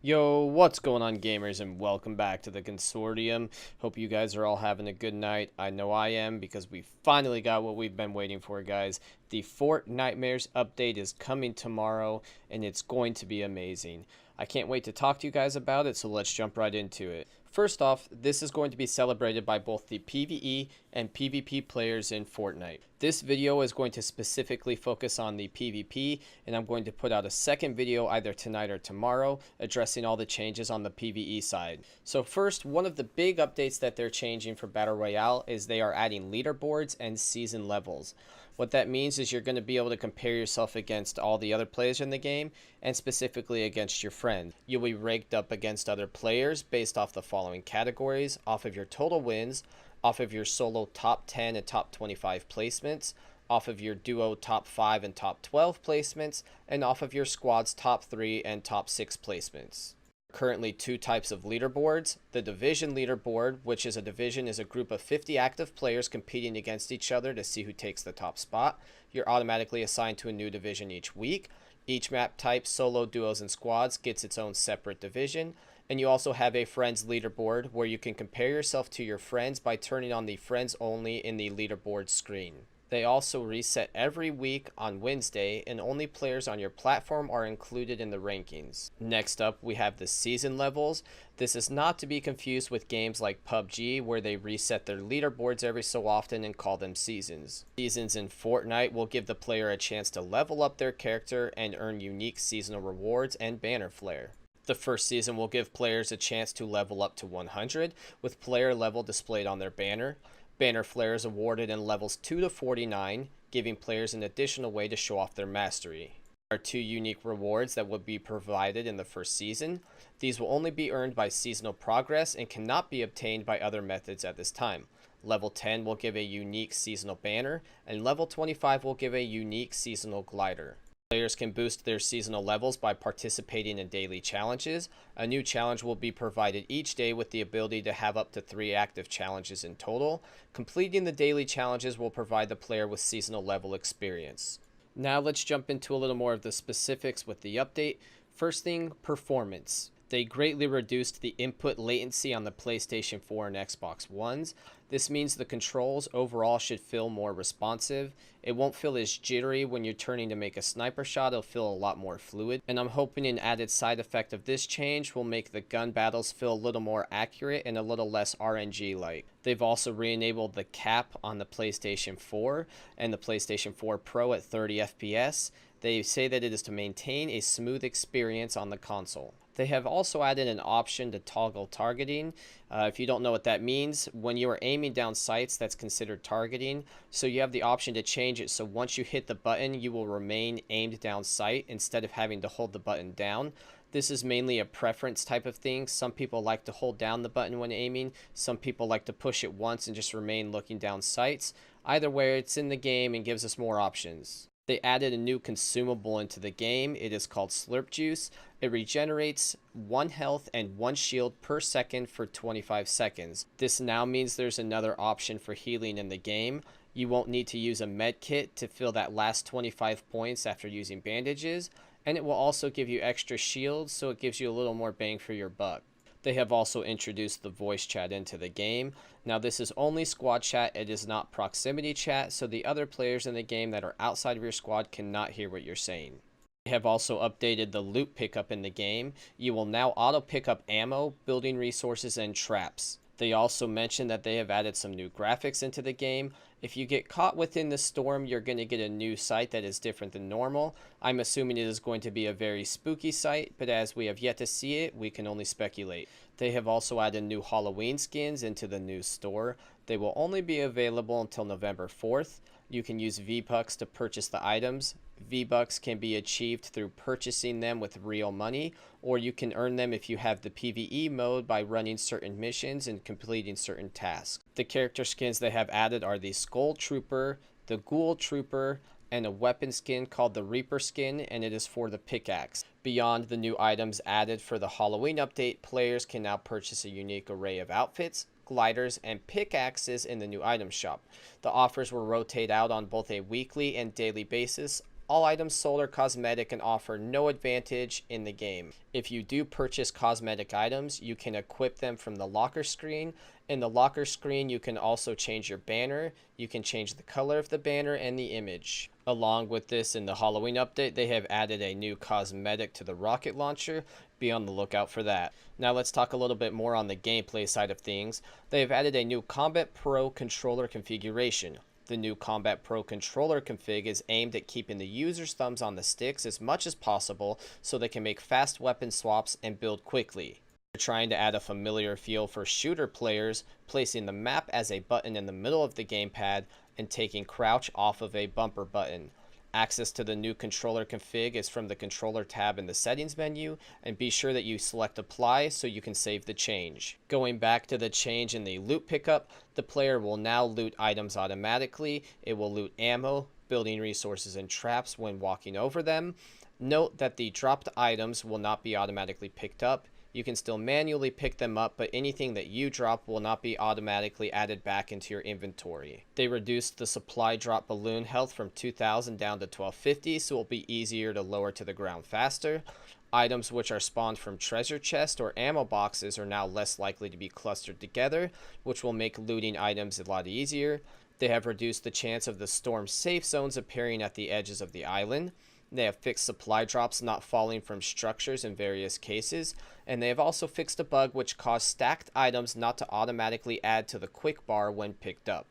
Yo, what's going on, gamers, and welcome back to the Consortium. Hope you guys are all having a good night. I know I am, because we finally got what we've been waiting for, guys. The Fort Nightmares update is coming tomorrow, and it's going to be amazing. I can't wait to talk to you guys about it, so let's jump right into it. First off, this is going to be celebrated by both the PvE and PvP players in Fortnite. This video is going to specifically focus on the PvP, and I'm going to put out a second video either tonight or tomorrow addressing all the changes on the PvE side. So first, one of the big updates that they're changing for Battle Royale is they are adding leaderboards and season levels. What that means is you're going to be able to compare yourself against all the other players in the game, and specifically against your friends. You'll be ranked up against other players based off the following categories: off of your total wins, off of your solo top 10 and top 25 placements, off of your duo top 5 and top 12 placements, and off of your squad's top 3 and top 6 placements. Currently two types of leaderboards. The division leaderboard, which is a group of 50 active players competing against each other to see who takes the top spot. You're automatically assigned to a new division each week. Each map type, solo, duos, and squads, gets its own separate division. And you also have a friends leaderboard where you can compare yourself to your friends by turning on the friends only in the leaderboard screen. They also reset every week on Wednesday, and only players on your platform are included in the rankings. Next up, we have the season levels. This is not to be confused with games like PUBG, where they reset their leaderboards every so often and call them seasons. Seasons in Fortnite will give the player a chance to level up their character and earn unique seasonal rewards and banner flare. The first season will give players a chance to level up to 100, with player level displayed on their banner. Banner flare is awarded in levels 2 to 49, giving players an additional way to show off their mastery. There are two unique rewards that will be provided in the first season. These will only be earned by seasonal progress and cannot be obtained by other methods at this time. Level 10 will give a unique seasonal banner, and level 25 will give a unique seasonal glider. Players can boost their seasonal levels by participating in daily challenges. A new challenge will be provided each day with the ability to have up to 3 active challenges in total. Completing the daily challenges will provide the player with seasonal level experience. Now let's jump into a little more of the specifics with the update. First thing, performance. They greatly reduced the input latency on the PlayStation 4 and Xbox Ones. This means the controls overall should feel more responsive. It won't feel as jittery when you're turning to make a sniper shot. It'll feel a lot more fluid. And I'm hoping an added side effect of this change will make the gun battles feel a little more accurate and a little less RNG-like. They've also re-enabled the cap on the PlayStation 4 and the PlayStation 4 Pro at 30 FPS. They say that it is to maintain a smooth experience on the console. They have also added an option to toggle targeting. If you don't know what that means, when you are aiming down sights, that's considered targeting. So you have the option to change it so once you hit the button, you will remain aimed down sight instead of having to hold the button down. This is mainly a preference type of thing. Some people like to hold down the button when aiming. Some people like to push it once and just remain looking down sights. Either way, it's in the game and gives us more options. They added a new consumable into the game. It is called Slurp Juice. It regenerates 1 health and 1 shield per second for 25 seconds. This now means there's another option for healing in the game. You won't need to use a med kit to fill that last 25 points after using bandages, and it will also give you extra shields, so it gives you a little more bang for your buck. They have also introduced the voice chat into the game. Now this is only squad chat, it is not proximity chat, so the other players in the game that are outside of your squad cannot hear what you're saying. They have also updated the loot pickup in the game. You will now auto pick up ammo, building resources, and traps. They also mentioned that they have added some new graphics into the game. If you get caught within the storm, you're going to get a new sight that is different than normal. I'm assuming it is going to be a very spooky sight, but as we have yet to see it, we can only speculate. They have also added new Halloween skins into the new store. They will only be available until November 4th. You can use V-Bucks to purchase the items. V-Bucks can be achieved through purchasing them with real money, or you can earn them if you have the PvE mode by running certain missions and completing certain tasks. The character skins they have added are the Skull Trooper, the Ghoul Trooper, and a weapon skin called the Reaper skin, and it is for the pickaxe. Beyond the new items added for the Halloween update, players can now purchase a unique array of outfits, gliders, and pickaxes in the new item shop. The offers will rotate out on both a weekly and daily basis. all items sold are cosmetic and offer no advantage in the game. If you do purchase cosmetic items, you can equip them from the locker screen. In the locker screen, you can also change your banner. You can change the color of the banner and the image. Along with this, in the Halloween update, they have added a new cosmetic to the rocket launcher. Be on the lookout for that. Now let's talk a little bit more on the gameplay side of things. They have added a new Combat Pro controller configuration. The new Combat Pro controller config is aimed at keeping the user's thumbs on the sticks as much as possible so they can make fast weapon swaps and build quickly. They're trying to add a familiar feel for shooter players, placing the map as a button in the middle of the gamepad and taking crouch off of a bumper button. Access to the new controller config is from the controller tab in the settings menu, and be sure that you select apply so you can save the change. Going back to the change in the loot pickup, the player will now loot items automatically. It will loot ammo, building resources, and traps when walking over them. Note that the dropped items will not be automatically picked up. You can still manually pick them up, but anything that you drop will not be automatically added back into your inventory. They reduced the supply drop balloon health from 2,000 down to 1,250, so it will be easier to lower to the ground faster. Items which are spawned from treasure chest or ammo boxes are now less likely to be clustered together, which will make looting items a lot easier. They have reduced the chance of the storm safe zones appearing at the edges of the island. They have fixed supply drops not falling from structures in various cases, and they have also fixed a bug which caused stacked items not to automatically add to the quick bar when picked up.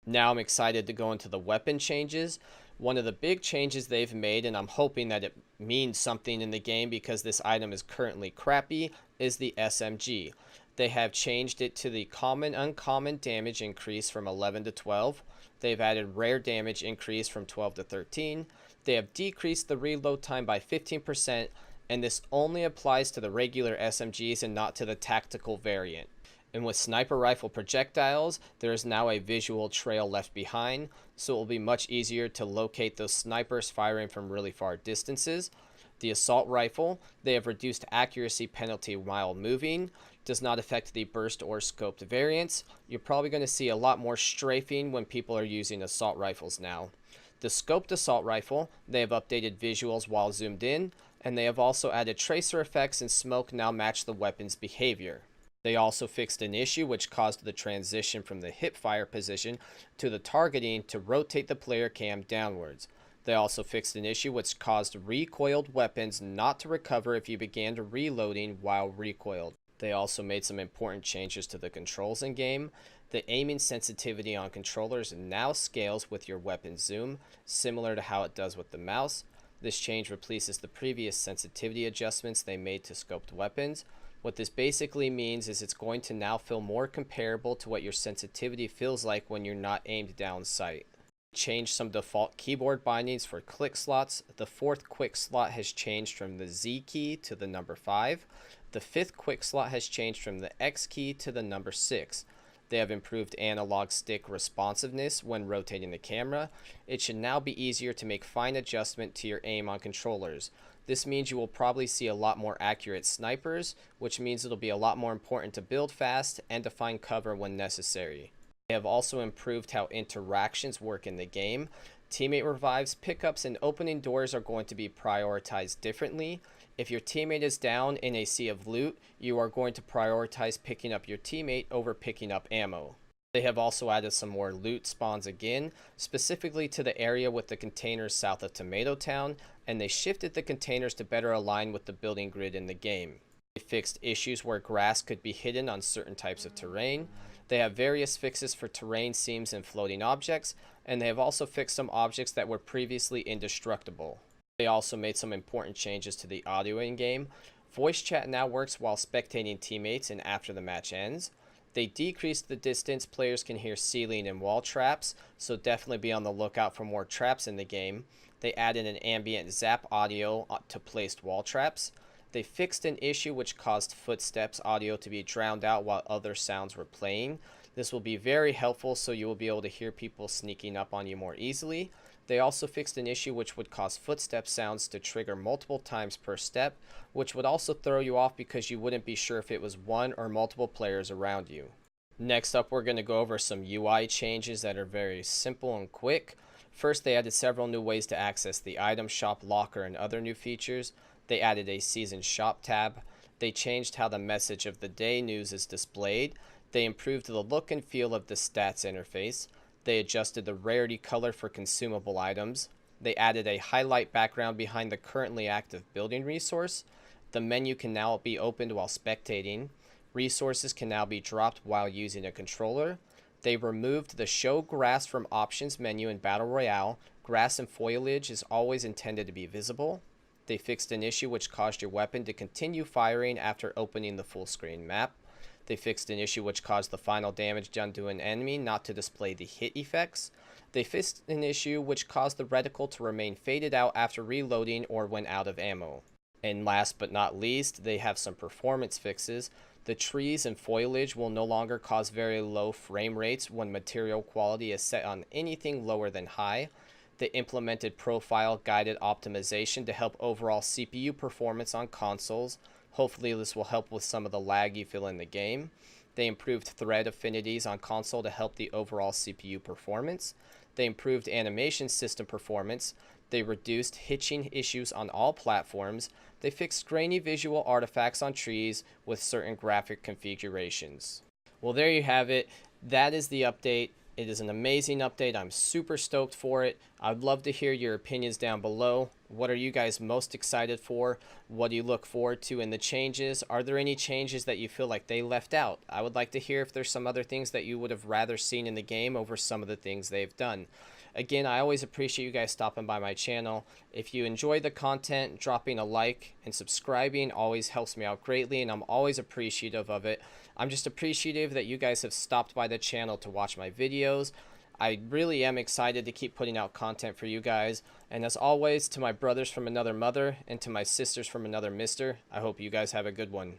Now I'm excited to go into the weapon changes. One of the big changes they've made, and I'm hoping that it means something in the game because this item is currently crappy, is the SMG. They have changed it to the common uncommon damage increase from 11 to 12. They've added rare damage increase from 12 to 13. They have decreased the reload time by 15%, and this only applies to the regular SMGs and not to the tactical variant. And with sniper rifle projectiles, there is now a visual trail left behind, so it will be much easier to locate those snipers firing from really far distances. The assault rifle, they have reduced accuracy penalty while moving, does not affect the burst or scoped variants. You're probably going to see a lot more strafing when people are using assault rifles now. The scoped assault rifle, they have updated visuals while zoomed in, and they have also added tracer effects and smoke now match the weapon's behavior. They also fixed an issue which caused the transition from the hip fire position to the targeting to rotate the player cam downwards. They also fixed an issue which caused recoiled weapons not to recover if you began to reloading while recoiled. They also made some important changes to the controls in game. The aiming sensitivity on controllers now scales with your weapon zoom, similar to how it does with the mouse. This change replaces the previous sensitivity adjustments they made to scoped weapons. What this basically means is it's going to now feel more comparable to what your sensitivity feels like when you're not aimed down sight. Changed some default keyboard bindings for click slots. The fourth quick slot has changed from the Z key to the number 5. The fifth quick slot has changed from the X key to the number 6. They have improved analog stick responsiveness when rotating the camera. It should now be easier to make fine adjustment to your aim on controllers. This means you will probably see a lot more accurate snipers, which means it'll be a lot more important to build fast and to find cover when necessary. They have also improved how interactions work in the game. Teammate revives, pickups, and opening doors are going to be prioritized differently. If your teammate is down in a sea of loot, you are going to prioritize picking up your teammate over picking up ammo. They have also added some more loot spawns again, specifically to the area with the containers south of Tomato Town, and they shifted the containers to better align with the building grid in the game. They fixed issues where grass could be hidden on certain types of terrain. They have various fixes for terrain seams and floating objects, and they have also fixed some objects that were previously indestructible. They also made some important changes to the audio in-game. Voice chat now works while spectating teammates and after the match ends. They decreased the distance players can hear ceiling and wall traps, so definitely be on the lookout for more traps in the game. They added an ambient zap audio to placed wall traps. They fixed an issue which caused footsteps audio to be drowned out while other sounds were playing. This will be very helpful so you will be able to hear people sneaking up on you more easily. They also fixed an issue which would cause footstep sounds to trigger multiple times per step, which would also throw you off because you wouldn't be sure if it was one or multiple players around you. Next up, we're going to go over some UI changes that are very simple and quick. First, they added several new ways to access the item shop, locker, and other new features. They added a season shop tab. They changed how the message of the day news is displayed. They improved the look and feel of the stats interface. They adjusted the rarity color for consumable items. They added a highlight background behind the currently active building resource. The menu can now be opened while spectating. Resources can now be dropped while using a controller. They removed the show grass from options menu in Battle Royale. Grass and foliage is always intended to be visible. They fixed an issue which caused your weapon to continue firing after opening the full screen map. They fixed an issue which caused the final damage done to an enemy not to display the hit effects. They fixed an issue which caused the reticle to remain faded out after reloading or when out of ammo. And last but not least, they have some performance fixes. The trees and foliage will no longer cause very low frame rates when material quality is set on anything lower than high. They implemented profile guided optimization to help overall CPU performance on consoles. Hopefully this will help with some of the lag you feel in the game. They improved thread affinities on console to help the overall CPU performance. They improved animation system performance. They reduced hitching issues on all platforms. They fixed grainy visual artifacts on trees with certain graphic configurations. Well, there you have it. That is the update. It is an amazing update. I'm super stoked for it. I'd love to hear your opinions down below. What are you guys most excited for? What do you look forward to in the changes? Are there any changes that you feel like they left out? I would like to hear if there's some other things that you would have rather seen in the game over some of the things they've done. Again, I always appreciate you guys stopping by my channel. If you enjoy the content, dropping a like and subscribing always helps me out greatly, and I'm always appreciative of it. I'm just appreciative that you guys have stopped by the channel to watch my videos. I really am excited to keep putting out content for you guys. And as always, to my brothers from another mother and to my sisters from another mister, I hope you guys have a good one.